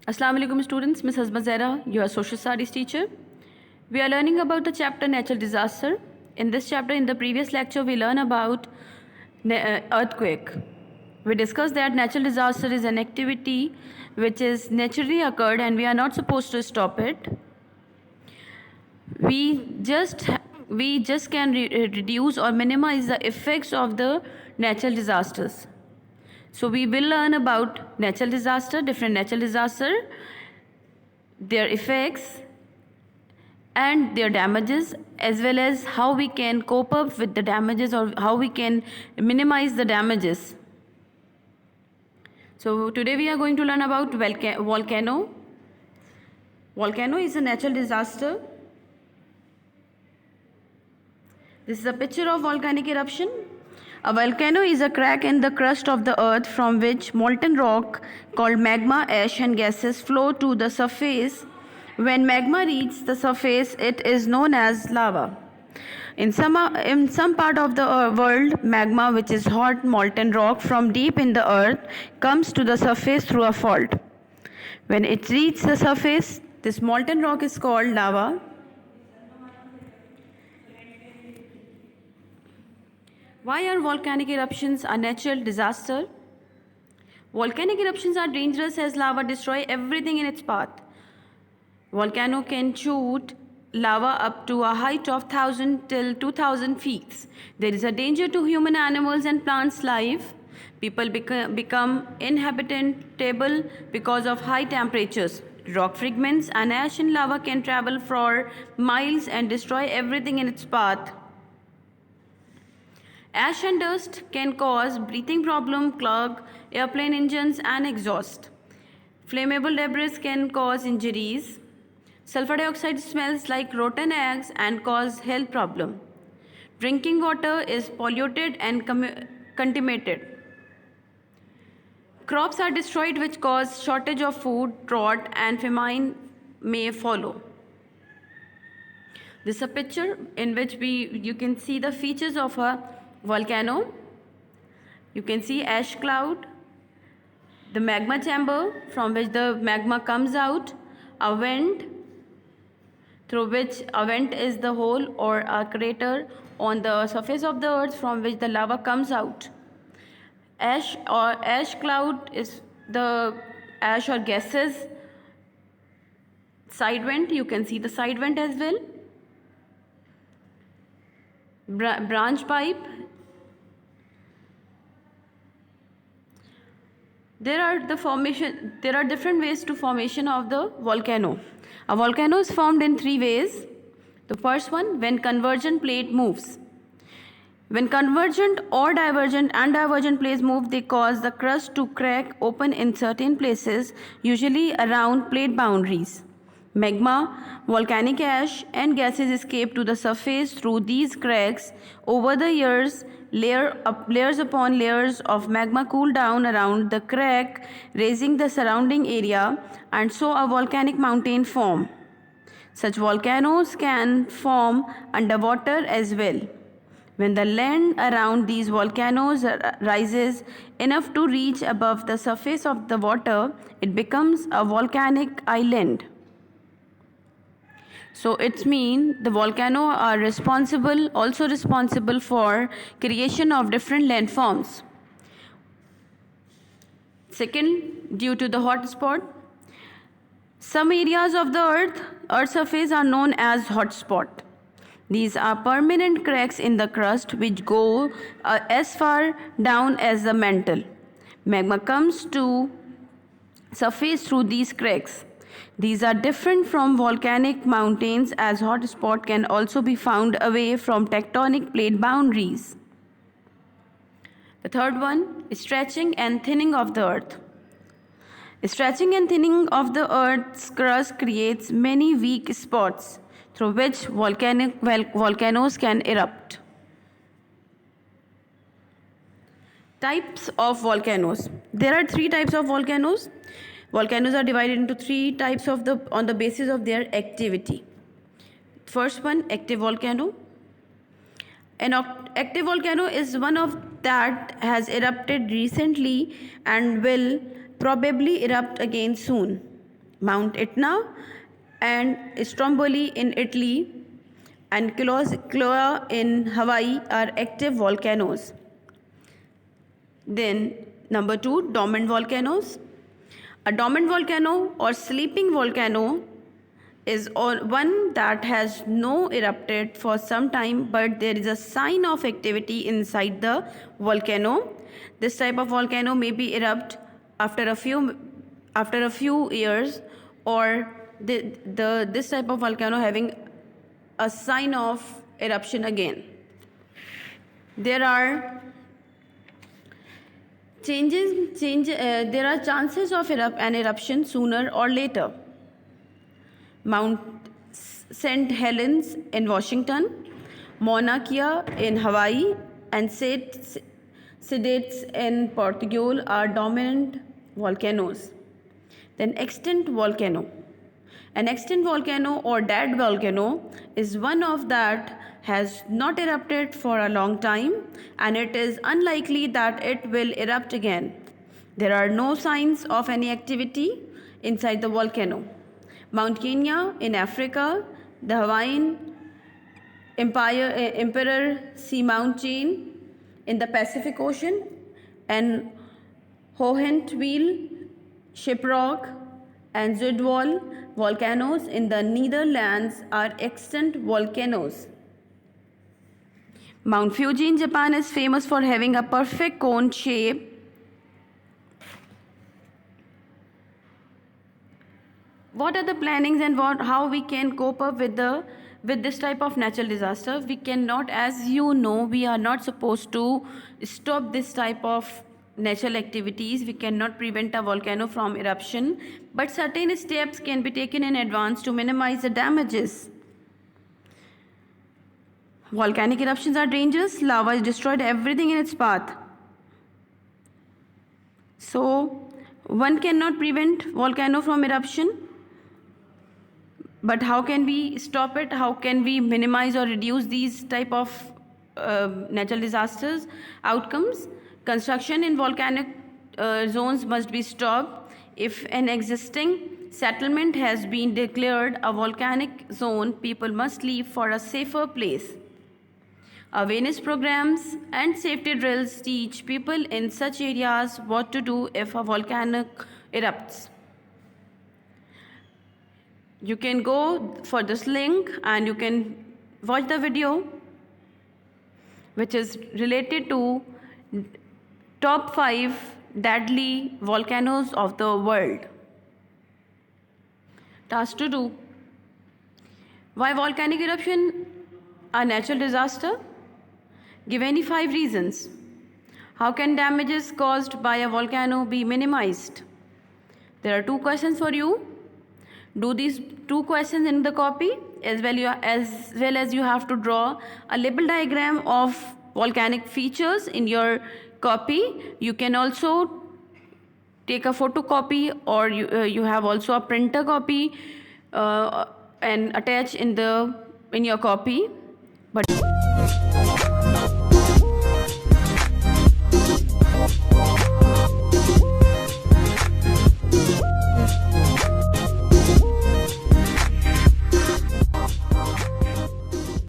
Assalamu alaikum students, Ms. Hasba Zahra, your social studies teacher. We are learning about the chapter natural disaster. In this chapter, in the previous lecture, we learn about earthquake. We discussed that natural disaster is an activity which is naturally occurred and we are not supposed to stop it. We just can reduce or minimize the effects of the natural disasters. So we will learn about natural disaster, different natural disaster, their effects and their damages, as well as how we can cope up with the damages or how we can minimize the damages. So today we are going to learn about volcano. Volcano is a natural disaster. This is a picture of volcanic eruption. A volcano is a crack in the crust of the earth from which molten rock called magma, ash and gases flow to the surface. When magma reaches the surface, it is known as lava. In some part of the world, magma, which is hot molten rock from deep in the earth, comes to the surface through a fault. When it reaches the surface, this molten rock is called lava. Why are volcanic eruptions a natural disaster? Volcanic eruptions are dangerous as lava destroys everything in its path. Volcano can shoot lava up to a height of 1,000 till 2,000 feet. There is a danger to human, animals and plants' life. People become inhabitable because of high temperatures. Rock fragments and ash in lava can travel for miles and destroy everything in its path. Ash and dust can cause breathing problem, clog airplane engines and exhaust. Flammable debris can cause injuries. Sulfur dioxide smells like rotten eggs and cause health problem. Drinking water is polluted and contaminated. Crops are destroyed which cause shortage of food, drought and famine may follow. This is a picture in which you can see the features of a volcano. You can see ash cloud, the magma chamber from which the magma comes out, a vent through which a vent is the hole or a crater on the surface of the earth from which the lava comes out. Ash or ash cloud is the ash or gases. Side vent, you can see the side vent as well. Branch pipe. There are different ways to formation of the volcano. A volcano is formed in 3 ways. The first one, when convergent plate moves. When convergent or divergent and divergent plates move, they cause the crust to crack open in certain places, usually around plate boundaries. Magma, volcanic ash and gases escape to the surface through these cracks. Over the years, layers upon layers of magma cool down around the crack, raising the surrounding area, and so a volcanic mountain form. Such volcanoes can form underwater as well. When the land around these volcanoes rises enough to reach above the surface of the water, it becomes a volcanic island. So it means the volcano are also responsible for creation of different landforms. Second, due to the hot spot, some areas of the earth surface are known as hot spot. These are permanent cracks in the crust which go as far down as the mantle. Magma comes to surface through these cracks. These are different from volcanic mountains as hot spot can also be found away from tectonic plate boundaries. The third one is stretching and thinning of the earth. Stretching and thinning of the earth's crust creates many weak spots through which volcanoes can erupt. Types of volcanoes. There are 3 types of volcanoes. Volcanoes are divided into 3 types on the basis of their activity. First one, active volcano. An active volcano is one of that has erupted recently and will probably erupt again soon. Mount Etna and Stromboli in Italy and Kilauea in Hawaii are active volcanoes. Then number 2, dormant volcanoes. A dormant volcano or sleeping volcano is one that has no erupted for some time, but there is a sign of activity inside the volcano. This type of volcano may be erupt after a few years, or this type of volcano having a sign of eruption again. There are there are chances of an eruption sooner or later. Mount St. Helens in Washington, Mauna Kea in Hawaii, and Cedars in Portugal are dominant volcanoes. Then extinct volcano. An extinct volcano or dead volcano is one of that has not erupted for a long time, and it is unlikely that it will erupt again. There are no signs of any activity inside the volcano. Mount Kenya in Africa, the Hawaiian Emperor Seamount chain in the Pacific Ocean, and Hohenweiler, Shiprock, and Zudwal volcanoes in the Netherlands are extinct volcanoes. Mount Fuji in Japan is famous for having a perfect cone shape. What are the plannings and how we can cope up with this type of natural disaster? We cannot, as you know, we are not supposed to stop this type of natural activities. We cannot prevent a volcano from eruption, but certain steps can be taken in advance to minimize the damages. Volcanic eruptions are dangerous. Lava has destroyed everything in its path. So one cannot prevent volcano from eruption. But how can we stop it? How can we minimize or reduce these type of natural disasters outcomes? Construction in volcanic zones must be stopped. If an existing settlement has been declared a volcanic zone, people must leave for a safer place. Awareness programs and safety drills teach people in such areas what to do if a volcano erupts. You can go for this link and you can watch the video which is related to top 5 deadly volcanoes of the world. Task to do. Why volcanic eruption a natural disaster? Give any 5 reasons. How can damages caused by a volcano be minimized? There are 2 questions for you. Do these 2 questions in the copy as well as you have to draw a label diagram of volcanic features in your copy. You can also take a photocopy, or you have also a printer copy and attach in your copy. But